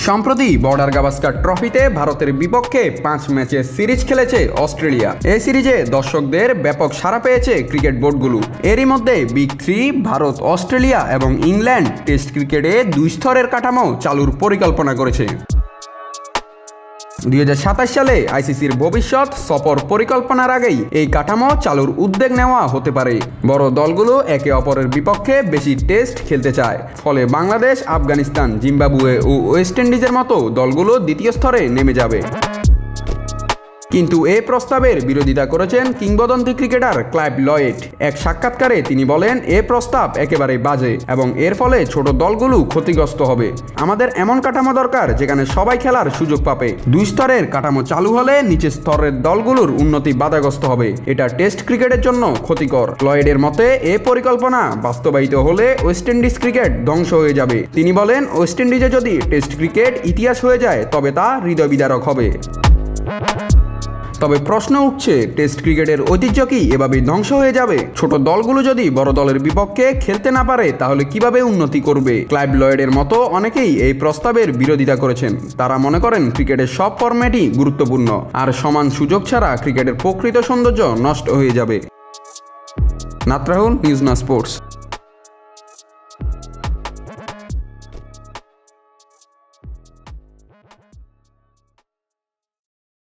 সম্প্রতি বর্ডার গাভাস্কার ট্রফিতে ভারতের বিপক্ষে 5 ম্যাচের সিরিজ খেলেছে অস্ট্রেলিয়া। এই সিরিজে দর্শকদের ব্যাপক সাড়া পেয়েছে ক্রিকেট বোর্ডগুলো। এরই মধ্যে বিগ থ্রি ভারত, অস্ট্রেলিয়া এবং ইংল্যান্ড টেস্ট ক্রিকেটে 2 স্তরের কাঠামো চালুর পরিকল্পনা করেছে। 2027 সালে আইসিসির ভবিষ্যৎ সফর পরিকল্পনার আগেই এই কাঠামো চালুর উদ্যোগ নেওয়া হতে পারে। বড় দলগুলো একে অপরের বিপক্ষে বেশি টেস্ট খেলতে চায়, ফলে বাংলাদেশ, আফগানিস্তান, জিম্বাবুয়ে ও ওয়েস্ট ইন্ডিজের মতো দলগুলো দ্বিতীয় স্তরে নেমে যাবে। কিন্তু এই প্রস্তাবের বিরোধিতা করেছেন কিংবদন্তি ক্রিকেটার ক্লাইভ লয়েড। এক সাক্ষাৎকারে তিনি বলেন, এ প্রস্তাব একেবারেই বাজে এবং এর ফলে ছোট দলগুলো ক্ষতিগ্রস্ত হবে। আমাদের এমন কাঠামো দরকার যেখানে সবাই খেলার সুযোগ পাবে। 2 স্তরের কাঠামো চালু হলে নিচের স্তরের দলগুলোর উন্নতি বাধাগ্রস্ত হবে। এটা টেস্ট ক্রিকেটের জন্য ক্ষতিকর। লয়েডের মতে এই পরিকল্পনা বাস্তবায়িত হলে ওয়েস্ট ইন্ডিজ ক্রিকেট ধ্বংস হয়ে যাবে। তিনি বলেন, ওয়েস্ট ইন্ডিজে যদি টেস্ট ক্রিকেট ইতিহাস হয়ে যায় তবে তা হৃদয় বিদারক হবে। তবে প্রশ্ন উঠছে, টেস্ট ক্রিকেটের ঐতিহ্য কি এভাবেই ধ্বংস হয়ে যাবে? ছোট দলগুলো যদি বড় দলের বিপক্ষে খেলতে না পারে তাহলে কিভাবে উন্নতি করবে? ক্লাইভ লয়েডের মতো অনেকেই এই প্রস্তাবের বিরোধিতা করেছেন। তারা মনে করেন ক্রিকেটের সব ফরম্যাটই গুরুত্বপূর্ণ, আর সমান সুযোগ ছাড়া ক্রিকেটের প্রকৃত সৌন্দর্য নষ্ট হয়ে যাবে। নাতরাহুল, নিউজ না স্পোর্টস।